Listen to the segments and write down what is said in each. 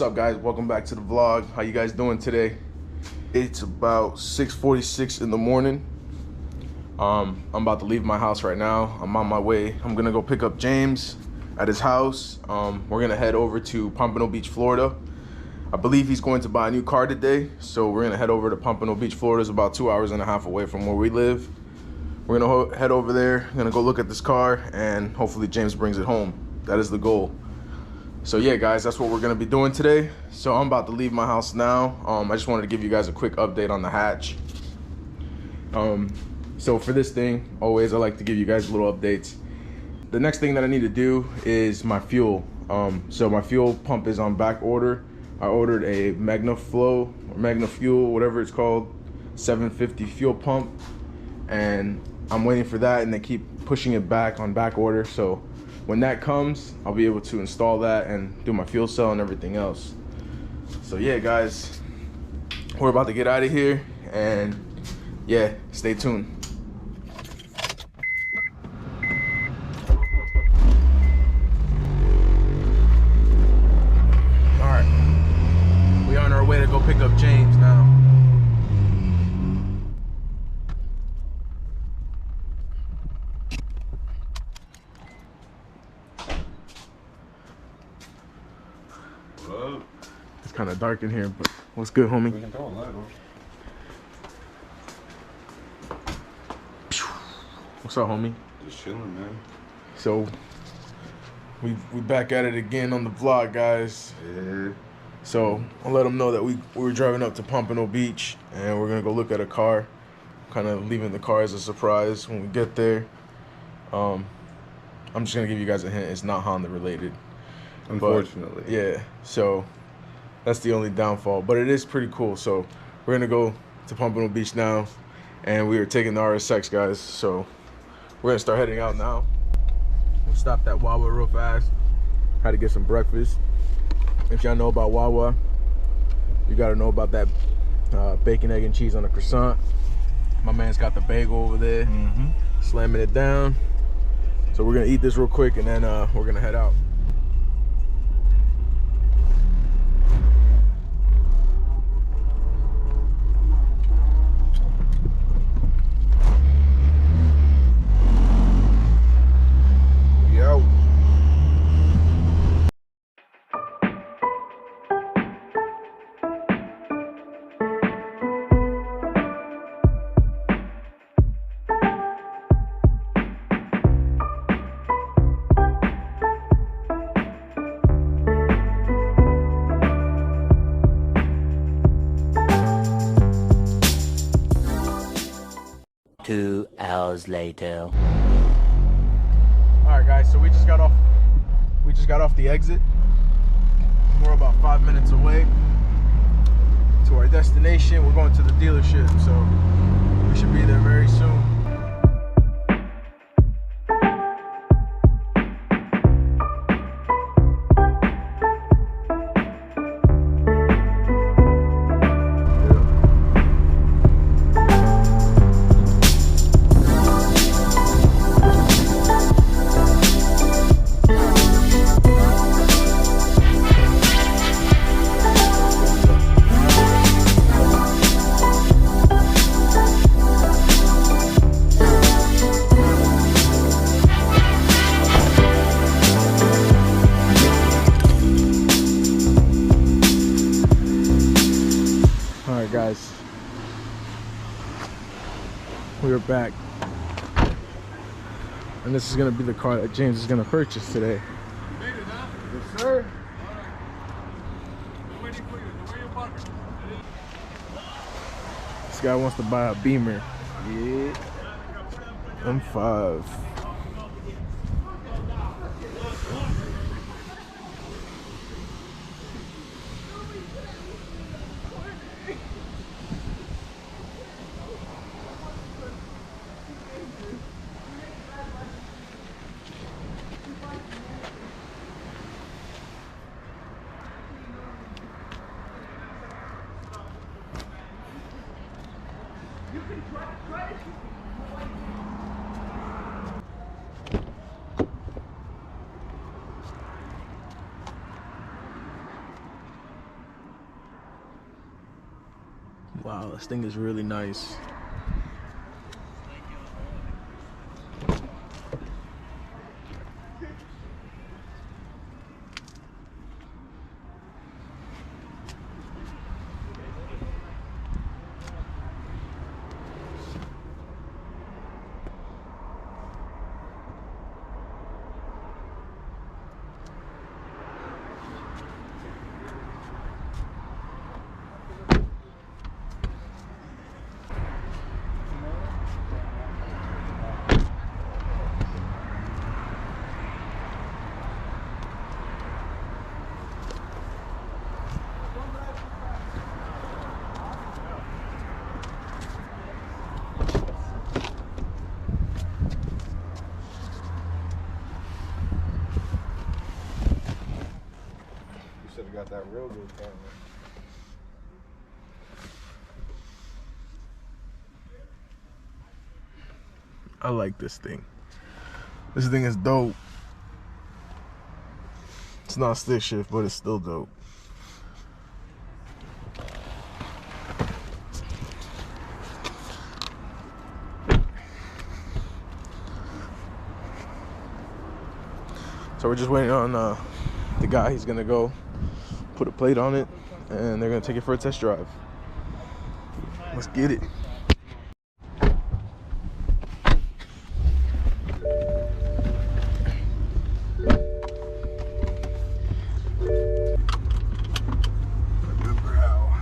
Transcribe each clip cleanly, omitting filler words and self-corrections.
up, guys? Welcome back to the vlog. How you guys doing today? It's about 6:46 in the morning. I'm about to leave my house right now. I'm on my way. I'm gonna go pick up James at his house. We're gonna head over to Pompano Beach, Florida. I believe he's going to buy a new car today, so we're gonna head over to Pompano Beach, Florida. It's about 2.5 hours away from where we live. We're gonna head over there. I'm gonna go look at this car, and hopefully James brings it home. That is the goal. So yeah, guys, that's what we're gonna be doing today. So I'm about to leave my house now. I just wanted to give you guys a quick update on the hatch. So for this thing, always I like to give you guys little updates. The next thing that I need to do is my fuel. So my fuel pump is on back order. I ordered a Magna Flow or Magna Fuel, whatever it's called, 750 fuel pump, and I'm waiting for that, and they keep pushing it back on back order. So when that comes, I'll be able to install that and do my fuel cell and everything else. So yeah, guys, we're about to get out of here, and yeah, stay tuned. All right, we're on our way to go pick up James now. It's kind of dark in here, but what's good, homie? We can throw a light on. What's up, homie? Just chilling, man. So we back at it again on the vlog, guys. Yeah. So I'll let them know that we were driving up to Pompano Beach, and we're gonna go look at a car. Kind of leaving the car as a surprise when we get there. I'm just gonna give you guys a hint. It's not Honda related. Unfortunately. But, yeah, so that's the only downfall, but it is pretty cool. So we're gonna go to Pompano Beach now, and we are taking the RSX, guys. So we're gonna start heading out now. We stopped at Wawa real fast. Had to get some breakfast. If y'all know about Wawa, you gotta know about that bacon, egg, and cheese on a croissant. My man's got the bagel over there, slamming it down. So we're gonna eat this real quick, and then we're gonna head out. Two hours later. All right, guys. So we just got off the exit. We're about 5 minutes away to our destination. We're going to the dealership, so we should be there very soon. Guys, we are back, and this is gonna be the car that James is gonna purchase today. You made it, huh? Yes, sir. I'm waiting for you. Where you parked? This guy wants to buy a Beamer. Yeah. M5. Wow, this thing is really nice. Got that real good camera. I like this thing. This thing is dope. It's not stick shift, but it's still dope. So we're just waiting on the guy. He's gonna go put a plate on it, and they're gonna take it for a test drive. Let's get it. Remember how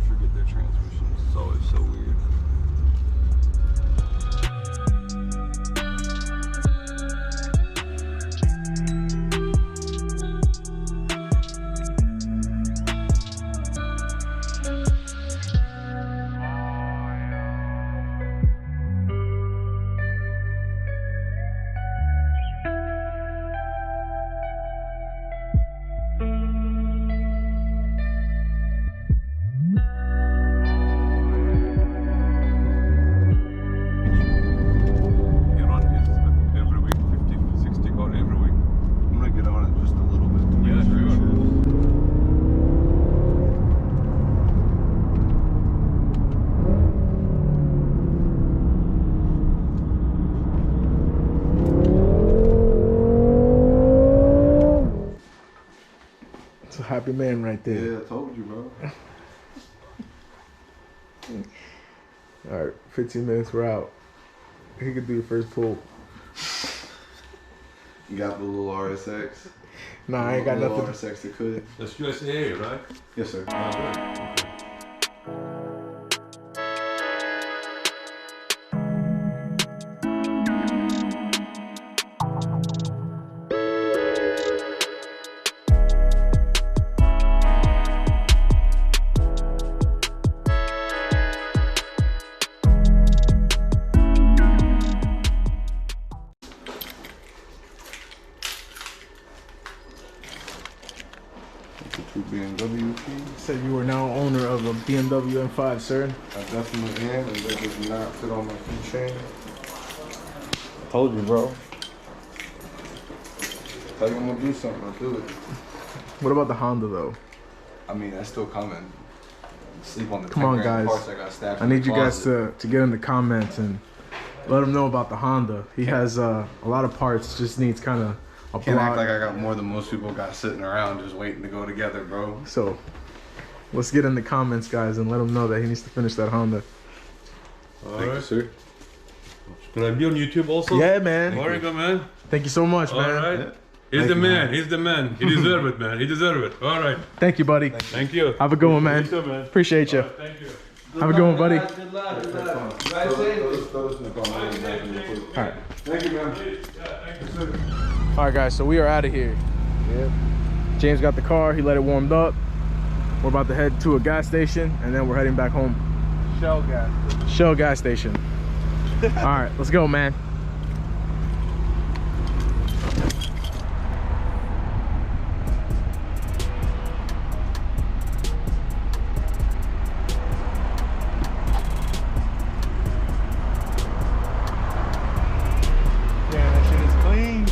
forget their transmissions. It's always so weird. It's a happy man right there. Yeah, I told you, bro. All right, 15 minutes, we're out. He could do your first pull. You got the little RSX? Nah, I ain't got little nothing. RSX that could. That's USA, right? Yes, sir. Two BMW keys. Said you are now owner of a BMW M5, sir. I definitely am, and that does not fit on my keychain. Told you, bro. Tell you I'm gonna do something, I'll do it. What about the Honda, though? I mean, that's still coming. Sleep on the Come on, 10 grand guys. parts I got stacked I in the need you guys closet. to get in the comments and let him know about the Honda. He has a lot of parts, just needs kind of a Can't act block. like I got more than most people got sitting around just waiting to go together, bro. So let's get in the comments, guys, and let him know that he needs to finish that Honda. Thank you, sir. Can I be on YouTube also? Yeah, man. There you go, man. Thank you so much, All man. right. Yeah. He's Thank the you, man. man. He's the man. He deserves it, man. He deserves it. All right. Thank you, buddy. Thank you. Have a good one, man. You too, man. Appreciate you. All right, thank you. Have a good one, buddy. Good luck. Good luck. All right. Thank you, man. Thank you, sir. All right, guys, so we are out of here. Yeah. James got the car. He let it warmed up. We're about to head to a gas station, and then we're heading back home. Shell gas. Shell gas station. All right, let's go, man. Damn, that shit is clean.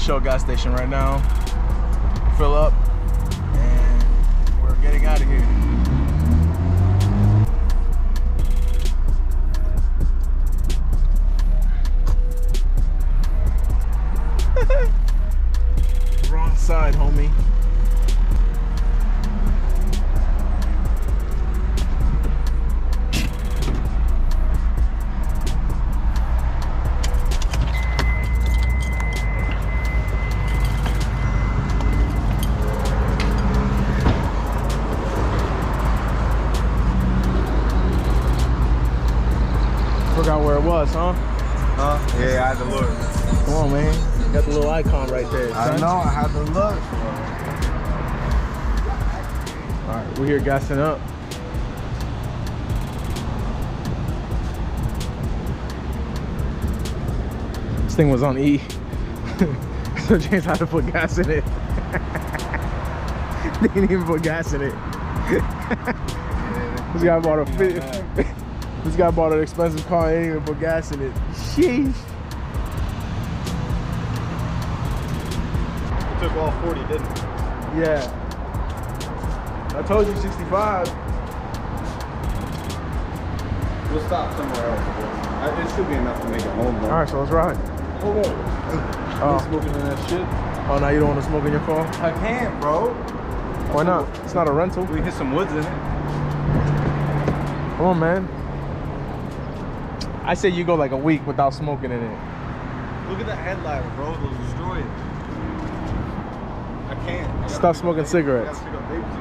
Shell gas station right now. Fill up, and we're getting out of here. Wrong side, homie. Forgot where it was, huh? Huh? Yeah, I had to look. Come on, man. You got the little icon right there. I know, I had to look. All right, we're here gassing up. This thing was on E. So James had to put gas in it. They didn't even put gas in it. This guy bought a this guy bought an expensive car and didn't even put gas in it. Sheesh. It took all 40, didn't it? Yeah. I told you 65. We'll stop somewhere else. It should be enough to make it home, though. All right, so let's ride. Hold on. Oh. Smoking in that shit. Oh, now you don't want to smoke in your car? I can't, bro. Why not? It's not a rental. We hit some woods in it. Come on, man. I say you go like a week without smoking in it. Look at the headlight, bro. They'll destroy it. I can't. Stop smoking cigarettes. I gotta pick up vapes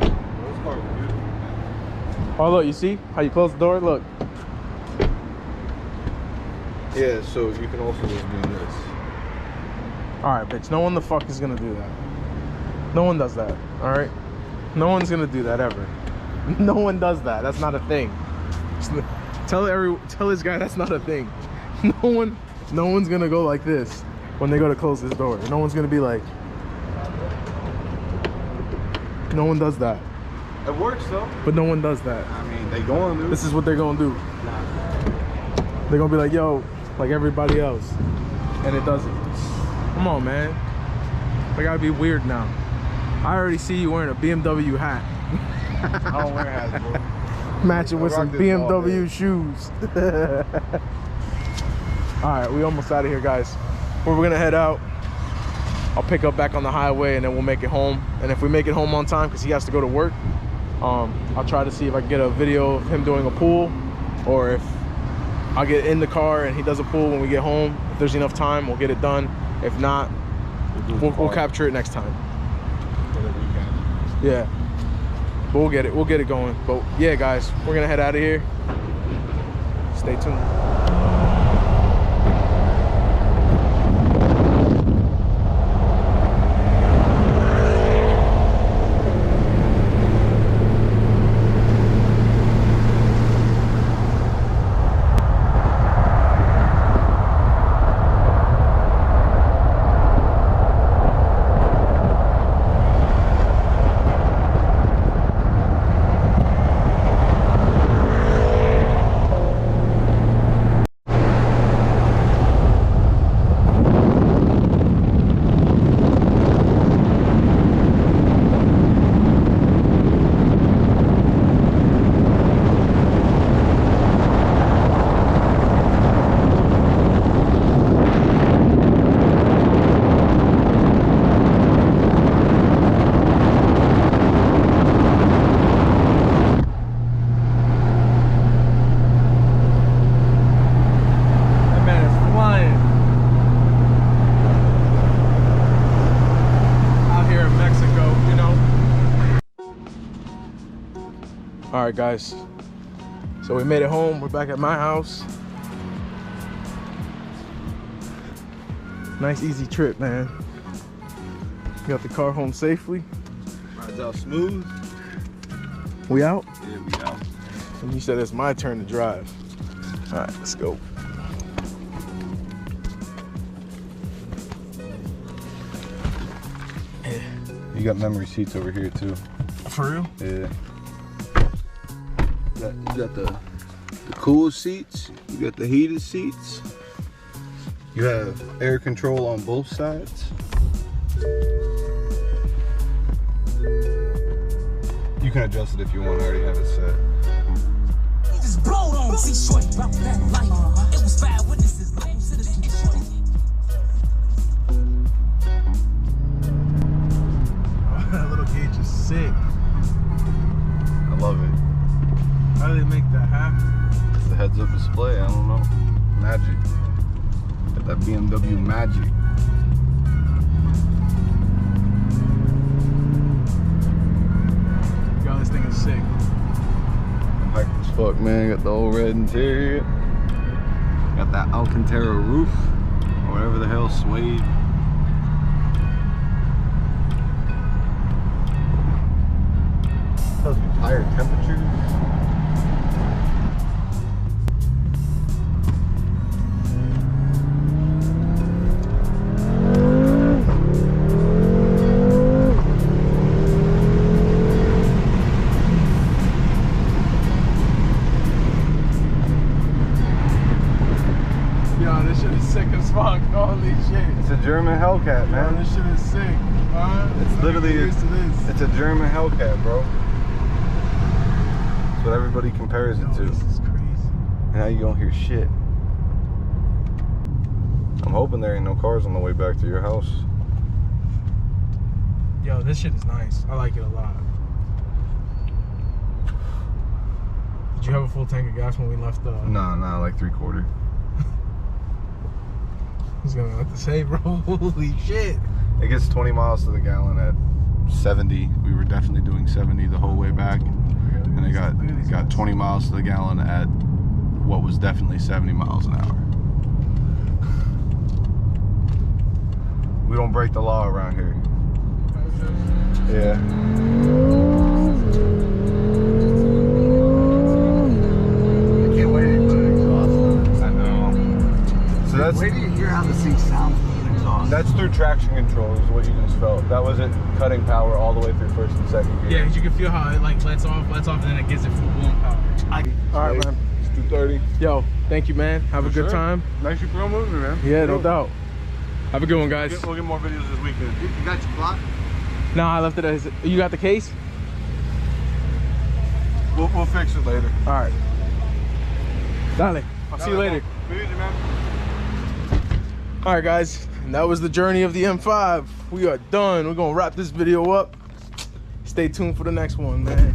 again. Those cars are beautiful. Oh, look, you see how you close the door? Look. Yeah, so you can also just do this. All right, bitch. No one the fuck is gonna do that. No one does that. All right. No one's gonna do that ever. No one does that. That's not a thing. Tell this guy that's not a thing. No one's gonna go like this when they go to close this door. No one's gonna be like. No one does that. It works though. But no one does that. I mean, they going to. This is what they're gonna do. They're gonna be like, yo, like everybody else, and it doesn't. Come on, man. I gotta be weird now. I already see you wearing a BMW hat. I don't wear hats, bro. Matching with some BMW shoes. All right, we almost out of here, guys. We're gonna head out. I'll pick up back on the highway, and then we'll make it home. And if we make it home on time, because he has to go to work, I'll try to see if I can get a video of him doing a pull, or if I'll get in the car and he does a pull when we get home. If there's enough time, we'll get it done. If not, we'll capture it next time. Yeah, but we'll get it going. But yeah, guys, we're gonna head out of here. Stay tuned. All right, guys, so we made it home. We're back at my house. Nice easy trip, man. Got the car home safely. Rides out smooth. We out? Yeah, we out. And you said it's my turn to drive. All right, let's go. You got memory seats over here too. For real? Yeah. You got the cool seats. You got the heated seats. You have air control on both sides. You can adjust it if you want. I already have it set. Just blowed on. See short about that life. It was bad witnesses. That little gauge is sick. I love it. How do they make that happen? It's the heads-up display. I don't know. Magic. Got that BMW magic. Yo, this thing is sick. I'm hyped as fuck, man. Got the old red interior. Got that Alcantara roof. Or whatever the hell, suede. Tells you tire temperatures. Yo, this shit is sick as fuck. Holy shit. It's a German Hellcat, man. Yo, this shit is sick. It's literally used to this. it's a German Hellcat, bro. That's what everybody compares it to. This is crazy. And now you don't hear shit. I'm hoping there ain't no cars on the way back to your house. Yo, this shit is nice. I like it a lot. Did you have a full tank of gas when we left? Nah, like 3/4. I was gonna have to say, bro. Holy shit. It gets 20 miles to the gallon at 70. We were definitely doing 70 the whole way back. And it got 20 miles to the gallon at what was definitely 70 miles an hour. We don't break the law around here. Yeah. I can't wait to put exhaust on. I know. So that's Wait till you hear how this thing sounds with an exhaust. that's through traction control is what you just felt. That wasn't cutting power all the way through first and second gear. Yeah, 'cause you can feel how it like lets off, and then it gives it full blown power. All right, man. It's 230. Yo, thank you, man. Have a good time. Nice you promoting me, man. Yeah, no doubt. Have a good one, guys. We'll get more videos this weekend. You got your clock? Nah, I left it as. You got the case? We'll fix it later. All right. Dale. I'll see you later. Be easy, man. All right, guys. And that was the journey of the M5. We are done. We're gonna wrap this video up. Stay tuned for the next one, man.